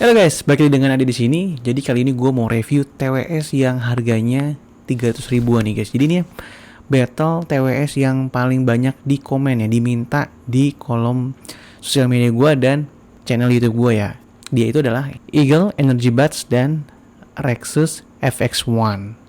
Halo guys, balik lagi dengan Adi di sini. Jadi kali ini gue mau review TWS yang harganya 300 ribuan nih guys. Jadi ini battle TWS yang paling banyak di komen ya, diminta di kolom sosial media gue dan channel YouTube gue ya. Dia itu adalah Eagle Energy Buds dan Rexus FX1.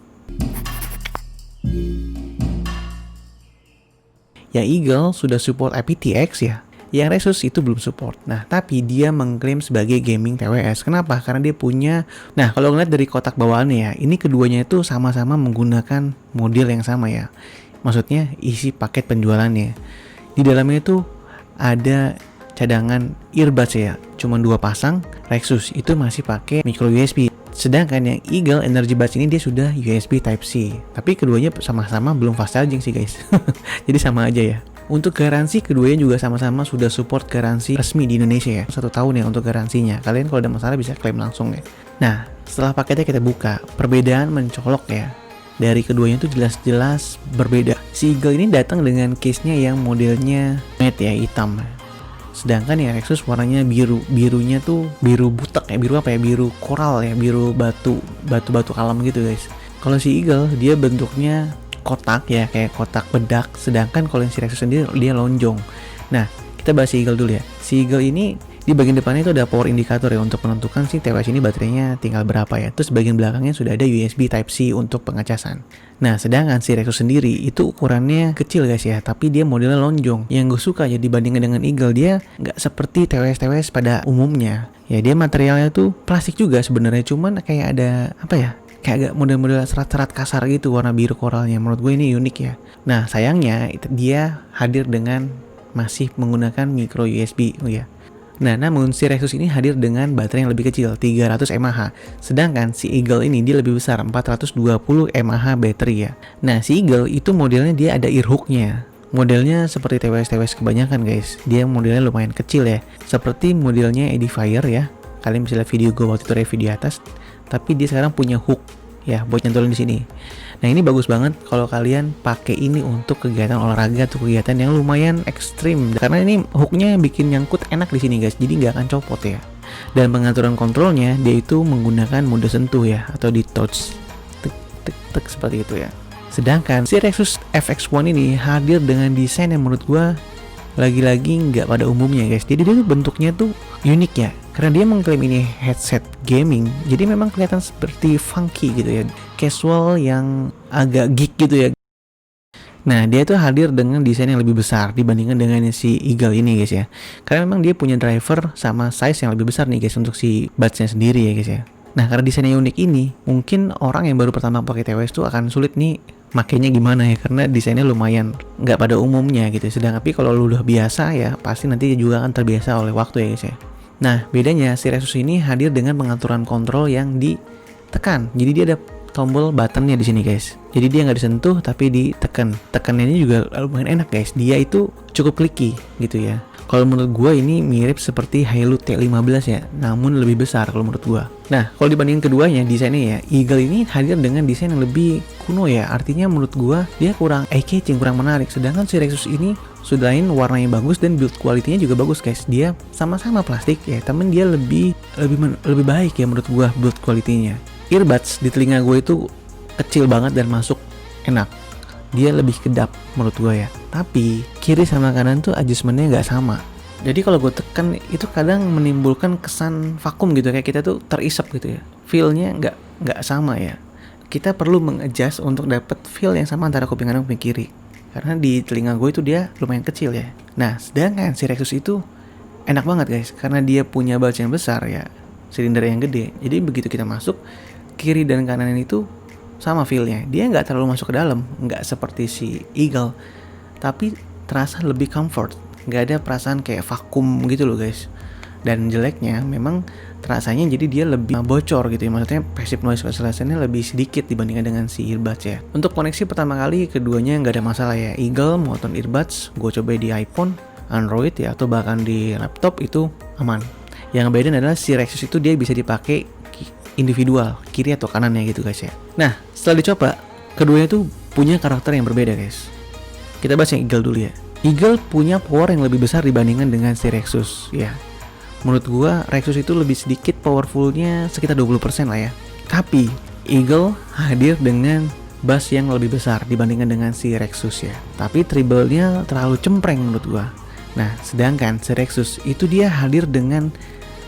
Ya Eagle sudah support IPTX ya. Yang Rexus itu belum support. Nah, tapi dia mengklaim sebagai gaming TWS. Kenapa? Karena dia punya... Nah, kalau ngeliat dari kotak bawaannya ya, ini keduanya itu sama-sama menggunakan model yang sama ya. Maksudnya isi paket penjualannya. Di dalamnya itu ada cadangan earbuds ya. Cuma 2 pasang. Rexus itu masih pakai micro USB. Sedangkan yang Eagle Energy Buds ini dia sudah USB Type-C. Tapi keduanya sama-sama belum fast charging sih guys. Jadi sama aja ya. Untuk garansi keduanya juga sama-sama sudah support garansi resmi di Indonesia ya. 1 tahun ya untuk garansinya. Kalian kalau ada masalah bisa klaim langsung ya. Nah, setelah paketnya kita buka, perbedaan mencolok ya. Dari keduanya itu jelas-jelas berbeda. Si Eagle ini datang dengan case-nya yang modelnya matte ya, hitam. Sedangkan ya Rexus warnanya biru. Birunya tuh biru butek ya, biru apa ya? Biru koral ya, biru batu alam gitu guys. Kalau si Eagle dia bentuknya kotak ya, kayak kotak bedak. Sedangkan kalau yang si Rexus sendiri dia lonjong. Nah, kita bahas si Eagle dulu ya. Si Eagle ini di bagian depannya itu ada power indicator ya untuk menentukan si TWS ini baterainya tinggal berapa ya. Terus bagian belakangnya sudah ada USB Type-C untuk pengecasan. Nah, sedangkan si Rexus sendiri itu ukurannya kecil guys ya, tapi dia modelnya lonjong. Yang gue suka ya dibandingkan dengan Eagle, dia nggak seperti TWS pada umumnya. Ya dia materialnya tuh plastik juga sebenarnya, cuman kayak ada apa ya? Kayak agak model-model serat-serat kasar gitu warna biru koralnya. Menurut gue ini unik ya. Nah sayangnya dia hadir dengan masih menggunakan micro USB ya. Nah namun si Rexus ini hadir dengan baterai yang lebih kecil 300 mAh. Sedangkan si Eagle ini dia lebih besar 420 mAh baterai ya. Nah si Eagle itu modelnya dia ada ear hooknya. Modelnya seperti TWS kebanyakan guys. Dia modelnya lumayan kecil ya. Seperti modelnya Edifier ya. Kalian bisa lihat video gue waktu itu review di atas. Tapi dia sekarang punya hook ya buat nyantolin di sini. Nah ini bagus banget kalau kalian pakai ini untuk kegiatan olahraga atau kegiatan yang lumayan ekstrim. Karena ini hooknya bikin nyangkut enak di sini guys. Jadi nggak akan copot ya. Dan pengaturan kontrolnya dia itu menggunakan mode sentuh ya atau di touch, tek seperti itu ya. Sedangkan si Rexus FX1 ini hadir dengan desain yang menurut gua lagi-lagi nggak pada umumnya guys. Jadi dia tuh bentuknya tuh unik ya. Karena dia mengklaim ini headset gaming, jadi memang kelihatan seperti funky gitu ya, casual yang agak geek gitu ya. Nah dia tuh hadir dengan desain yang lebih besar dibandingkan dengan si Eagle ini guys ya. Karena memang dia punya driver sama size yang lebih besar nih guys untuk si budsnya sendiri ya guys ya. Nah karena desainnya unik ini, mungkin orang yang baru pertama pakai TWS tuh akan sulit nih makainya gimana ya, karena desainnya lumayan nggak pada umumnya gitu. Sedangkan tapi kalau lu udah biasa ya pasti nanti juga akan terbiasa oleh waktu ya guys ya. Nah bedanya si Rexus ini hadir dengan pengaturan kontrol yang ditekan. Jadi dia ada tombol buttonnya di sini guys. Jadi dia nggak disentuh tapi ditekan. Tekannya ini juga lumayan enak guys. Dia itu cukup clicky gitu ya. Kalau menurut gue ini mirip seperti Hailu T15 ya, namun lebih besar kalau menurut gue. Nah, kalau dibandingin keduanya, desainnya ya, Eagle ini hadir dengan desain yang lebih kuno ya. Artinya menurut gue dia kurang eye-catching, kurang menarik. Sedangkan si Rexus ini selain warnanya bagus dan build quality-nya juga bagus guys. Dia sama-sama plastik ya, tapi dia lebih baik ya menurut gue build quality-nya. Earbuds di telinga gue itu kecil banget dan masuk enak. Dia lebih kedap menurut gue ya. Tapi kiri sama kanan tuh adjustmentnya nggak sama. Jadi kalau gue tekan itu kadang menimbulkan kesan vakum gitu, kayak kita tuh terisap gitu ya. Feel-nya nggak sama ya. Kita perlu mengadjust untuk dapat feel yang sama antara kuping kanan dan kuping kiri. Karena di telinga gue itu dia lumayan kecil ya. Nah sedangkan si Rexus itu enak banget guys, karena dia punya buds yang besar ya, silinder yang gede. Jadi begitu kita masuk, kiri dan kanan itu sama feel-nya. Dia nggak terlalu masuk ke dalam, nggak seperti si Eagle, tapi terasa lebih comfort. Nggak ada perasaan kayak vakum gitu loh guys. Dan jeleknya memang terasanya jadi dia lebih bocor gitu ya. Maksudnya passive noise cancellation-nya lebih sedikit dibandingkan dengan si earbuds ya. Untuk koneksi pertama kali keduanya nggak ada masalah ya. Eagle maupun earbuds gue coba di iPhone, Android ya, atau bahkan di laptop itu aman. Yang beda adalah si Rexus itu dia bisa dipakai individual, kiri atau kanannya gitu guys ya. Nah setelah dicoba, keduanya tuh punya karakter yang berbeda guys. Kita bahas yang Eagle dulu ya. Eagle punya power yang lebih besar dibandingkan dengan si Rexus ya. menurut gua Rexus itu lebih sedikit powerfulnya, sekitar 20% lah ya. Tapi Eagle hadir dengan bass yang lebih besar dibandingkan dengan si Rexus ya. Tapi treble-nya terlalu cempreng menurut gua. Nah, sedangkan si Rexus itu dia hadir dengan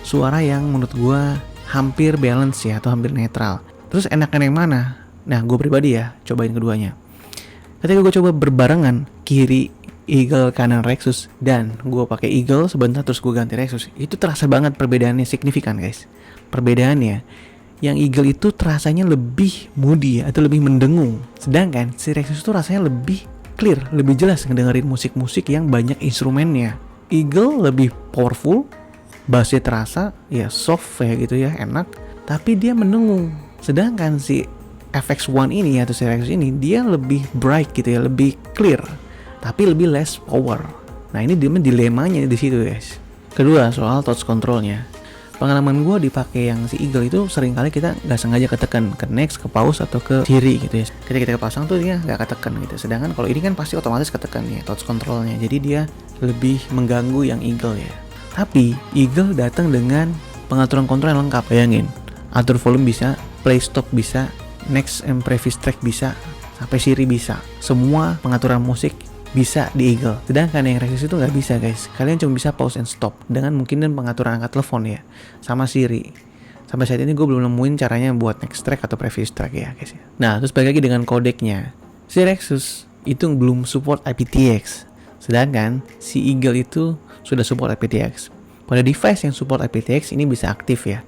suara yang menurut gua hampir balance ya, atau hampir netral. Terus enakan yang mana? Nah, gue pribadi ya cobain keduanya. Ketika gue coba berbarengan, kiri Eagle, kanan Rexus, dan gue pakai Eagle sebentar terus gue ganti Rexus, itu terasa banget perbedaannya signifikan guys. Perbedaannya, yang Eagle itu terasanya lebih moody atau lebih mendengung, sedangkan si Rexus itu rasanya lebih clear, lebih jelas ngedengerin musik-musik yang banyak instrumennya. Eagle lebih powerful, bassnya terasa ya soft ya gitu ya, enak, tapi dia mendengung. Sedangkan si FX1 ini atau si Rexus ini dia lebih bright gitu ya, lebih clear, tapi lebih less power. Nah ini dilemanya di situ guys. Kedua, soal touch controlnya. Pengalaman gue dipakai yang si Eagle itu sering kali kita nggak sengaja ketekan ke next, ke pause atau ke kiri gitu ya. Ketika kita pasang tuh dia nggak ketekan gitu. Sedangkan kalau ini kan pasti otomatis ketekan ya touch controlnya. Jadi dia lebih mengganggu yang Eagle ya. Tapi Eagle datang dengan pengaturan kontrol yang lengkap. Bayangin, atur volume bisa, play stop bisa, next and previous track bisa, sampai Siri bisa. Semua pengaturan musik bisa di Eagle. Sedangkan yang Rexus itu nggak bisa guys. Kalian cuma bisa pause and stop dengan mungkin dan pengaturan angkat telepon ya, sama Siri. Sampai saat ini gue belum nemuin caranya buat next track atau previous track ya guys ya. Nah terus balik lagi dengan kodeknya. Si Rexus itu belum support IPTX, sedangkan si Eagle itu sudah support IPTX. Pada device yang support IPTX ini bisa aktif ya.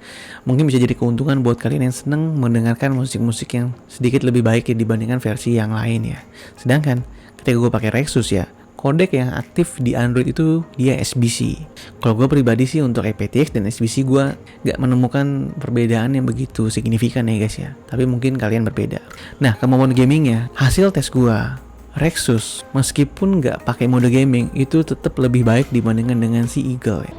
Mungkin bisa jadi keuntungan buat kalian yang seneng mendengarkan musik-musik yang sedikit lebih baik ya dibandingkan versi yang lain ya. Sedangkan ketika gue pakai Rexus ya, kodek yang aktif di Android itu dia SBC. Kalau gue pribadi sih untuk IPTX dan SBC gue gak menemukan perbedaan yang begitu signifikan ya guys ya. Tapi mungkin kalian berbeda. Nah kemampuan gamingnya, hasil tes gue, Rexus meskipun gak pakai mode gaming itu tetap lebih baik dibandingkan dengan si Eagle ya.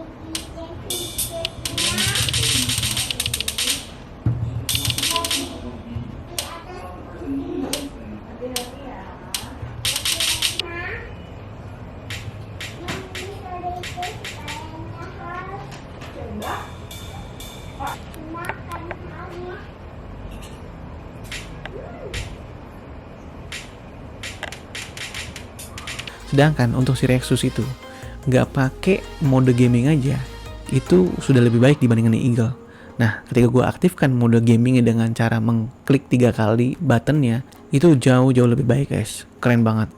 Sedangkan untuk si Rexus itu nggak pakai mode gaming aja, itu sudah lebih baik dibandingkan di Eagle. Nah, ketika gue aktifkan mode gamingnya dengan cara mengklik 3 kali buttonnya, itu jauh-jauh lebih baik guys, keren banget.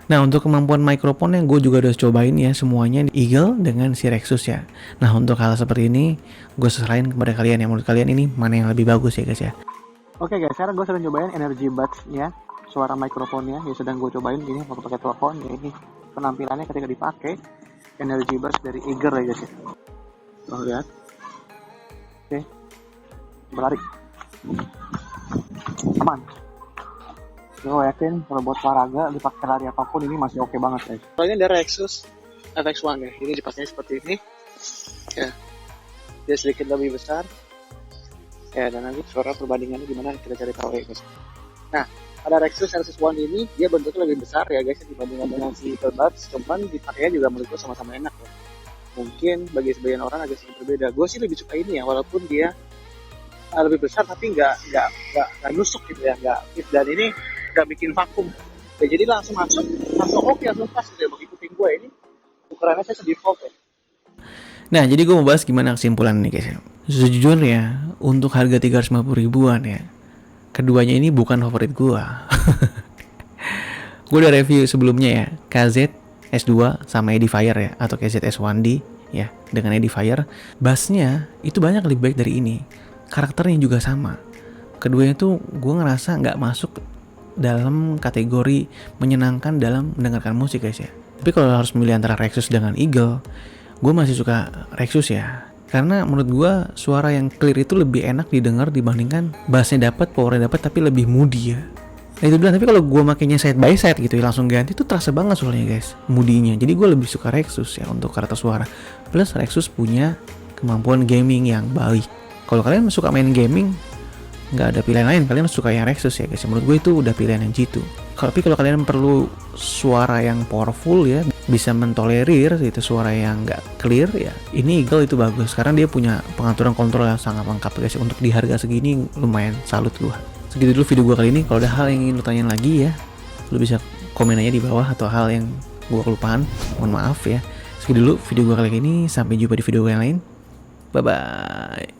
Nah, untuk kemampuan mikrofonnya gue juga udah cobain ya semuanya di Eagle dengan si Rexus ya. Nah, untuk hal seperti ini, gue serahin kepada kalian yang menurut kalian ini mana yang lebih bagus ya guys ya. Oke guys, sekarang gue sedang cobain Energy Buds-nya, suara mikrofonnya ya sedang gue cobain ini waktu pakai telepon ya. Ini penampilannya ketika dipakai Energy Buds dari Eagle ya guys ya. Tuh lihat. Oke. Berlari. Aman. Gue yakin kalau buat olahraga dipakai lari apapun ini masih oke banget guys. Kalau ini dari Rexus FX1 ya. Ini dipakai seperti ini. Ya. Dia sedikit lebih besar. Ya, dan nanti suara perbandingannya gimana kita cari tahu ya guys. Nah, pada Rexus FX1 ini dia bentuknya lebih besar ya guys dibandingkan dengan si Eagle Buds, cuman dipakainya juga menurut gue sama-sama enak ya. Mungkin bagi sebagian orang agak sedikit berbeda. Gue sih lebih suka ini ya, walaupun dia lebih besar tapi nggak nusuk gitu ya, nggak fit, dan ini nggak bikin vakum. Ya, jadi langsung masuk oke, langsung pas gitu ya. Bagi kuping gue ini ukurannya saya default ya. Nah, jadi gue mau bahas gimana kesimpulan nih guys ya. Sejujurnya, untuk harga 350 ribuan ya, keduanya ini bukan favorit gue. Gue udah review sebelumnya ya, KZ S2 sama Edifier ya, atau KZ S1D ya, dengan Edifier. Bassnya itu banyak lebih baik dari ini. Karakternya juga sama. Keduanya tuh gue ngerasa nggak masuk dalam kategori menyenangkan dalam mendengarkan musik guys ya. Tapi kalau harus memilih antara Rexus dengan Eagle, gue masih suka Rexus ya. Karena menurut gue suara yang clear itu lebih enak didengar dibandingkan bassnya dapat, powernya dapat, tapi lebih moody ya. Nah itu bilang, tapi kalau gue makainya side by side gitu ya, langsung ganti tuh terasa banget suaranya guys, moodinya. Jadi gue lebih suka Rexus ya untuk karakter suara. Plus Rexus punya kemampuan gaming yang baik. Kalau kalian suka main gaming, nggak ada pilihan lain, kalian suka yang Rexus ya guys. Menurut gue itu udah pilihan yang jitu. Tapi kalau kalian perlu suara yang powerful ya, bisa mentolerir itu suara yang nggak clear ya, ini Eagle itu bagus karena dia punya pengaturan kontrol yang sangat lengkap guys. Untuk di harga segini lumayan salut gua. Segitu dulu video gua kali ini. Kalau ada hal yang ingin lu tanyain lagi ya, lu bisa komen aja di bawah, atau hal yang gua kelupaan mohon maaf ya. Segitu dulu video gua kali ini, sampai jumpa di video yang lain. Bye bye.